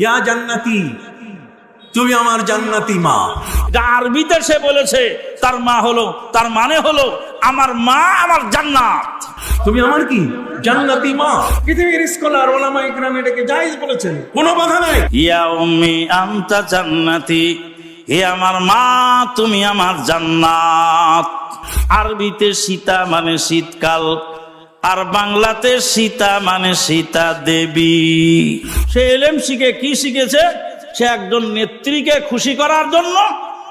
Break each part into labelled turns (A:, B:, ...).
A: ইয়া জান্নাতি, তুমি আমার জান্নাতি মা।
B: আরবিতে সে বলেছে তার মা হলো, তার মানে হলো আমার মা আমার জান্নাত।
A: তুমি আমার কি জান্নাতি মা। পৃথিবীর স্কলার ওলামা ইকরাম এটাকে জায়েজ বলেছেন, কোনো বাধা নাই।
B: ইয়া উম্মি আনতা জান্নাতি, হে আমার মা তুমি আমার জান্নাত। আরবিতে সীতা মানে শীতকাল, আর বাংলাতে সীতা মানে সীতা দেবী। সে এলেম শিখে কি শিখেছে? সে একজন নেত্রীকে খুশি করার জন্য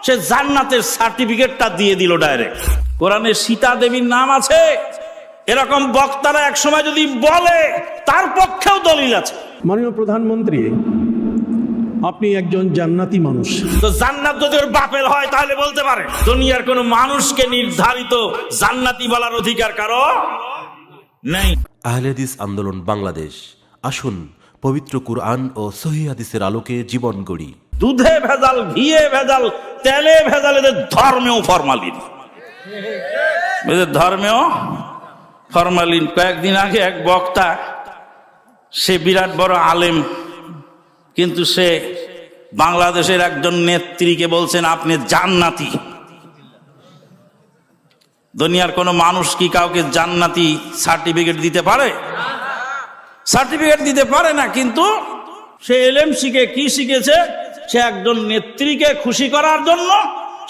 B: সে জান্নাতের সার্টিফিকেটটা দিয়ে দিল ডাইরেক্ট। কোরআনে সীতা দেবীর নাম আছে, এরকম বক্তারা এক সময় যদি বলে তার পক্ষেও দলিল আছে।
A: মাননীয় প্রধানমন্ত্রী, আপনি একজন জান্নাতি মানুষ।
B: তো জান্নাত যদি ওর বাপের হয় তাহলে বলতে পারে। দুনিয়ার কোন মানুষকে নির্ধারিত জান্নাতি বলার অধিকার কারো নেই।
C: আহলে হাদিস আন্দোলন বাংলাদেশ, আসুন পবিত্র কুরআন ও সহিহ হাদিসের আলোকে জীবন গড়ি।
B: দুধে ভেজাল, ঘিয়ে ভেজাল, তেলে ভেজাল, এদের ধর্মেও ফরমালিন, এদের ধর্মেও ফরমালিন। কয়েকদিন আগে এক বক্তা, সে বিরাট বড় আলেম, কিন্তু সে বাংলাদেশের একজন নেত্রীকে বলছেন আপনি জান্নাতি। দুনিয়ার কোন মানুষ কি কাউকে জান্নাতি সার্টিফিকেট দিতে পারে? সার্টিফিকেট দিতে পারে না। কিন্তু সে এলেম শিখে কি শিখেছে? সে একজন নেত্রীকে খুশি করার জন্য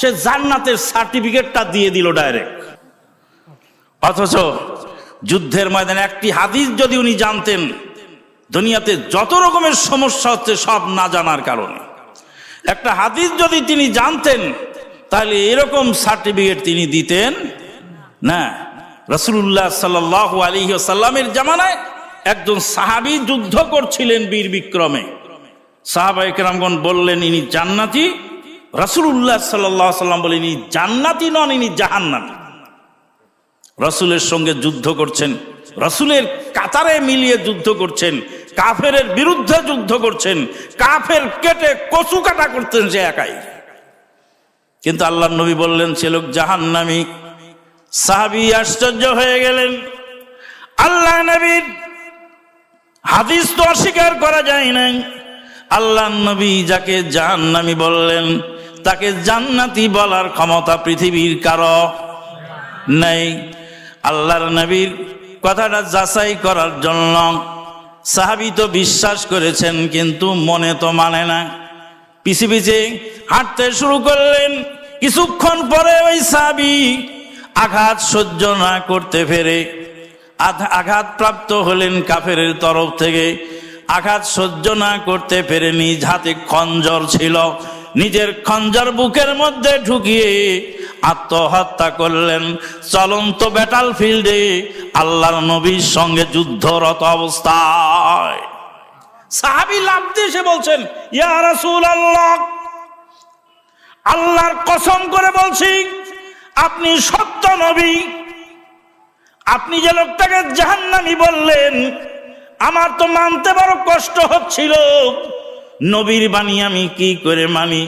B: সে জান্নাতের সার্টিফিকেটটা দিয়ে দিল ডাইরেক্ট। অথচ যুদ্ধের ময়দানে একটি হাদিস যদি উনি জানতেন, দুনিয়াতে যত রকমের সমস্যা হচ্ছে সব না জানার কারণে, একটা হাদিস যদি তিনি জানতেন তাহলে এরকম সার্টিফিকেট তিনি দিতেন না। রাসূলুল্লাহ সাল্লাল্লাহু আলাইহি ওয়াসাল্লামের জামানায় একজন সাহাবী যুদ্ধ করছিলেন বীর বিক্রমে। সাহাবায়ে কেরামগণ বললেন ইনি জান্নাতি। রাসূলুল্লাহ সাল্লাল্লাহু আলাইহি ওয়াসাল্লাম বলেন ইনি জান্নাতি নন, ইনি জাহান্নামী। রাসূলের সঙ্গে যুদ্ধ করছেন, রাসূলের কাতারে মিলিয়ে যুদ্ধ করছেন, কাফেরের বিরুদ্ধে যুদ্ধ করছেন, কাফের কেটে কচু কাটা করতেন সে একাই। কিন্তু আল্লাহর নবী বললেন সে লোক জাহান্নামী। সাহাবী আশ্চর্য হয়ে গেলেন। আল্লাহ নবীর হাদিস তো অস্বীকার করা যায় না। আল্লাহর নবী যাকে জাহান্নামী বললেন তাকে জান্নাতি বলার ক্ষমতা পৃথিবীর কারো নেই। আল্লাহর নবীর কথাটা যাচাই করার জন্য সাহাবী তো বিশ্বাস করেছেন, কিন্তু মনে তো মানে না। পিছে পিছে হাঁটতে শুরু করলেন। কিছুক্ষণ পরে ওই সাহাবী আঘাত সহ্য না করতে পেরে আঘাত প্রাপ্ত হলেন কাফেরের তরফ থেকে। আঘাত সহ্য না করতে পেরে নিজ হাতে খঞ্জর ছিল, নিজের খঞ্জর বুকের মধ্যে ঢুকিয়ে আত্মহত্যা করলেন। চলন্ত ব্যাটল ফিল্ডে আল্লাহর নবীর সঙ্গে যুদ্ধরত অবস্থায় সাহাবী লাফ দিয়ে এসে বলছেন ইয়া রাসূলুল্লাহ, আল্লাহর কসম করে বলছি আপনি সত্য নবী। আপনি যে লোকটাকে জাহান্নামী বললেন আমার তো মানতে বড় কষ্ট হচ্ছিল। নবীর বাণী আমি কি করে মানি?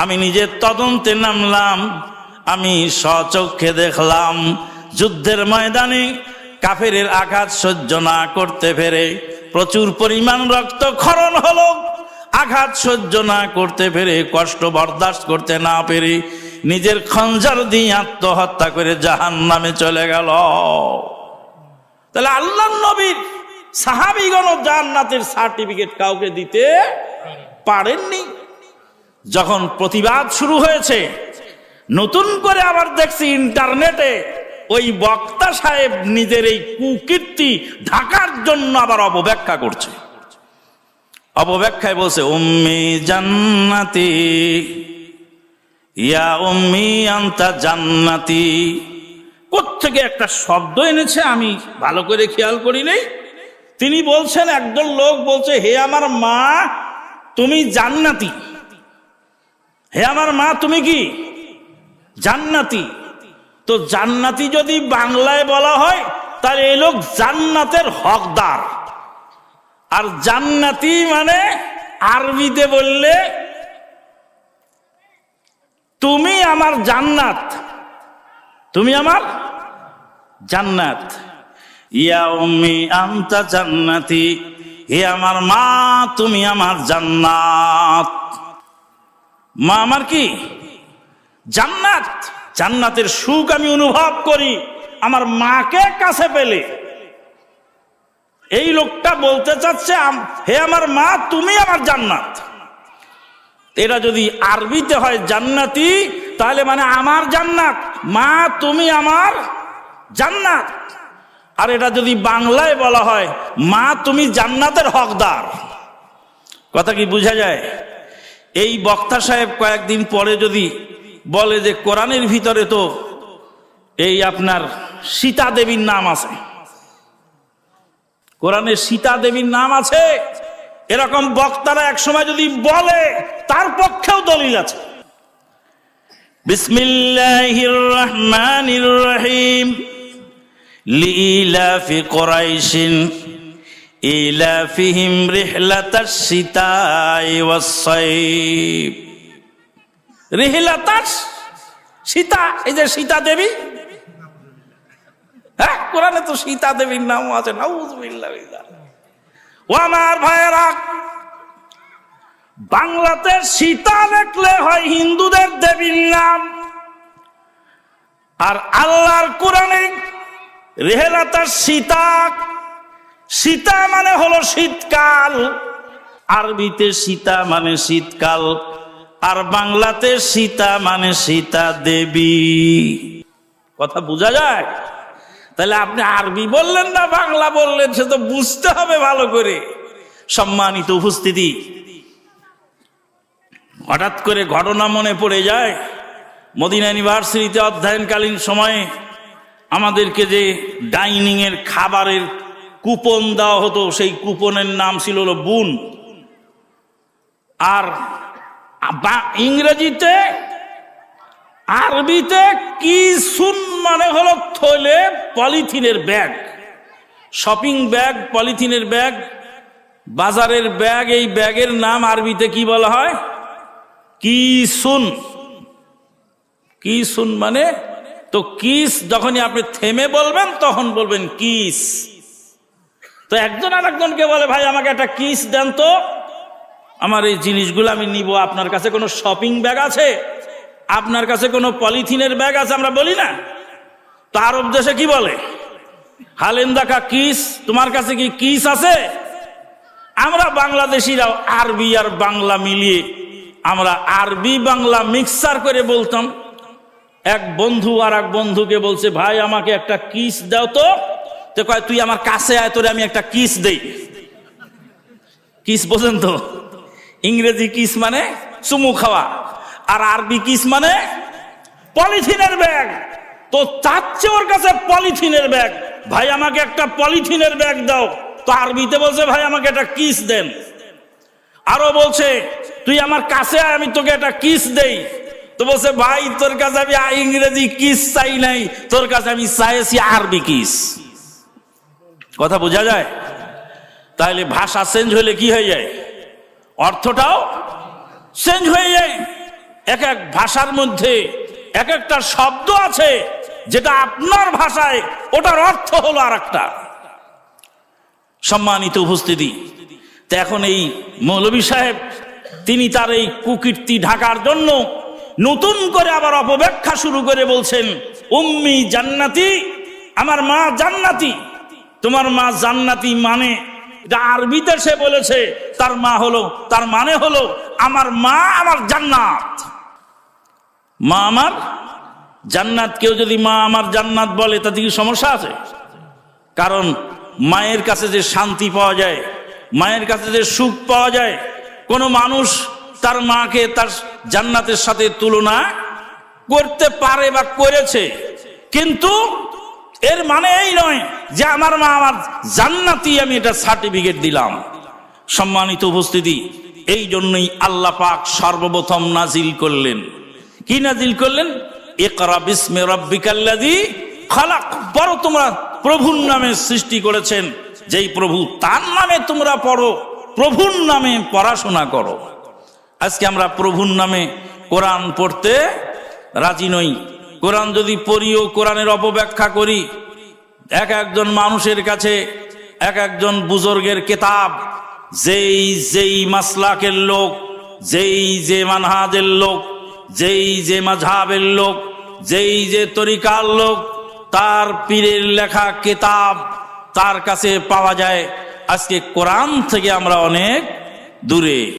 B: আমি নিজের তদন্তে নামলাম, আমি স্বচক্ষে দেখলাম যুদ্ধের ময়দানে কাফেরের আঘাত সহ্য না করতে পেরে প্রচুর পরিমাণ রক্তক্ষরণ হলো। আঘাত সহ্য না করতে পেরে, কষ্ট বরদাস্ত করতে না পেরে নিজের খঞ্জর দিয়ে আত্মহত্যা করে জাহান্নামে চলে গেল। তাহলে আল্লাহর নবীর সাহাবীগণ জান্নাতের সার্টিফিকেট কাউকে দিতে পারেননি। যখন প্রতিবাদ শুরু হয়েছে, নতুন করে আবার দেখছি ইন্টারনেটে ওই বক্তা সাহেব নিজের এই কুকীর্তি ঢাকার জন্য আবার অপব্যাখ্যা করছে। অপব্যাখ্যায় বলছে উম্মি জান্নাতি, ইয়া উম্মি আনতা জান্নাতি। কোত্থেকে একটা শব্দ এনেছে আমি ভালো করে খেয়াল করি নাই। তিনি বলছেন, একজন লোক বলছে হে আমার মা তুমি জান্নাতি, হে আমার মা তুমি কি জান্নাতি। তো জান্নাতি যদি বাংলায় বলা হয় তাহলে এই লোক জান্নাতের হকদার। আর জান্নাতি মানে আরবিতে বললে তুমি আমার জান্নাত, তুমি আমার জান্নাত। ইয়া উম্মি আনতা জান্নাতি, হে আমার মা তুমি আমার জান্নাত। মা আমার কি জান্নাত, জান্নাতের সুখ আমি অনুভব করি আমার মাকে কাছে পেলে। এই লোকটা বলতে চাচ্ছে হে আমার মা তুমি আমার জান্নাত। এটা যদি আরবিতে হয় জান্নাতি, তাহলে মানে আমার জান্নাত, মা তুমি আমার জান্নাত। আর এটা যদি বাংলায় বলা হয় মা তুমি জান্নাতের হকদার। কথা কি বোঝা যায়? এই বক্তা সাহেব কয়েকদিন পরে যদি বলে যে কোরআনের ভিতরে তো এই আপনার সীতা দেবীর নাম আছে, কোরআনে সীতা দেবীর নাম আছে, এরকম বক্তারা এক সময় যদি বলে তার পক্ষেও দলিল আছে। বিসমিল্লাহির রহমানির রহিম লিইলাফি কুরাইশিন ইলাফিহিম রিহলাতাশ শিতাই ওয়াস সাইফ। রিহলাতাশ সীতা, এই যে সীতা দেবী, হ্যাঁ কোরআনে তো সীতা দেবীর নামও আছে। নাউযুবিল্লাহ। ও আমার ভাইয়েরা, বাংলাতে সীতা লিখলে হয় হিন্দুদের দেবীর নাম, আর আল্লাহর কোরআনে রেহলাতাশ সীতা, সীতা মানে হলো শীতকাল, আরবিতে সীতা মানে শীতকাল, আর বাংলাতে সীতা মানে সীতা দেবী। কথা বোঝা যায়? তাহলে আপনি আরবি বললেন না বাংলা বললেন, সে তো বুঝতে হবে ভালো করে। সম্মানিত উপস্থিতি, হঠাৎ করে ঘটনা মনে পড়ে যায়, মদিনা ইউনিভার্সিটিতে অধ্যয়নকালীন সময়ে আমাদেরকে যে ডাইনিং এর খাবারের কুপন দেওয়া হতো, সেই কুপনের নাম ছিল হলো বুন। আর ইংরেজিতে, আরবিতে কিসুন মানে হলো থলে, পলিথিনের ব্যাগ, শপিং ব্যাগ, পলিথিনের ব্যাগ, বাজারের ব্যাগ। এই ব্যাগের নাম আরবিতে কি বলা হয়? কিসুন। কিসুন মানে, তো কিস যখনই আপনি থেমে বলবেন তখন বলবেন কিস। তো একজন আর একজনকে বলে ভাই আমাকে একটা কিস দেন তো, আমার এই জিনিসগুলো আমি নিব। আপনার কাছে কোনো শপিং ব্যাগ আছে? আপনার কাছে কোনো পলিথিনের ব্যাগ আছে? আমরা বলি না? তো আরব দেশে কি বলে? হালেন্দাকা কিস, তোমার কাছে কি কিস আছে? আমরা বাংলাদেশিরাও আরবি আর বাংলা মিলিয়ে আমরা আরবি বাংলা মিক্সার করে বলতাম। এক বন্ধু আর এক বন্ধুকে বলছে ভাই আমাকে একটা কিস দাও তো। তো কয় তুই আমার কাছে আয়, তোরে আমি একটা কিস দেই। কিস বোঝেন তো? ইংরেজি কিস মানে চুমু খাওয়া, আর আরবি কিস মানে পলিথিনের ব্যাগ। তো চাচ্ছে ওর কাছে পলিথিনের ব্যাগ, ভাই আমাকে একটা পলিথিনের ব্যাগ দাও। তো আরবিতে বলছে ভাই আমাকে একটা কিস দেন। আরো বলছে তুই আমার কাছে আয়, আমি তোকে একটা কিস দেই। তো বলছে ভাই তোর কাছে আমি ইংরেজি কিস চাই নাই, তোর কাছে আমি চাইছি আরবি কিস। কথা বোঝা যায়? তাহলে ভাষা চেঞ্জ হলে কি হয়ে যায়? অর্থটাও চেঞ্জ হয়ে যায়। এক এক ভাষার মধ্যে এক একটা শব্দ আছে যেটা আপনার ভাষায় ওটার অর্থ হলো আর একটা। সম্মানিত উপস্থিতি, তো এখন এই মৌলভী সাহেব তিনি তার এই কুকীর্তি ঢাকার জন্য নতুন করে আবার অপব্যাখ্যা শুরু করে বলছেন উম্মি জান্নাতি, আমার মা জান্নাতি। তোমার মা জান্নাতি মানে এটা আরবিতে সে বলেছে তার মা হলো, তার মানে হলো আমার মা আমার জান্নাত। মা আমার জান্নাত। কেউ যদি মা আমার জান্নাত বলে তাতে কি সমস্যা আছে? কারণ মায়ের কাছে যে শান্তি পাওয়া যায়, মায়ের কাছে যে সুখ পাওয়া যায়, কোনো মানুষ তার মাকে তার জান্নাতের সাথে তুলনা করতে পারে বা করেছে, কিন্তু এর মানে এই নয় যে আমার মা আমার জান্নাতি, আমি এটা সার্টিফিকেট দিলাম। সম্মানিত উপস্থিতি, এই জন্যই আল্লাহ পাক সর্বপ্রথম নাজিল করলেন। কি নাজিল করলেন? ইকরা বিসমি রাব্বিকাল্লাযী খালাক। পড়ো, তোমরা প্রভুর নামে সৃষ্টি করেছেন যেই প্রভু, তার নামে তোমরা পড়ো, প্রভুর নামে পড়াশোনা করো। আজকে আমরা প্রভুর নামে কোরআন পড়তে রাজি নই। কোরআন যদি পড়িও কোরআনের অপব্যাখ্যা করি। এক একজন মানুষের কাছে এক একজন বুজুর্গের কিতাব, যেই মাসলাকের লোক, যে মানহাজের লোক, যে মাযহাবের লোক, যে তরিকার লোক, তার পীরের লেখা কিতাব তার কাছে পাওয়া যায়। আজকে কোরআন থেকে আমরা অনেক দূরে।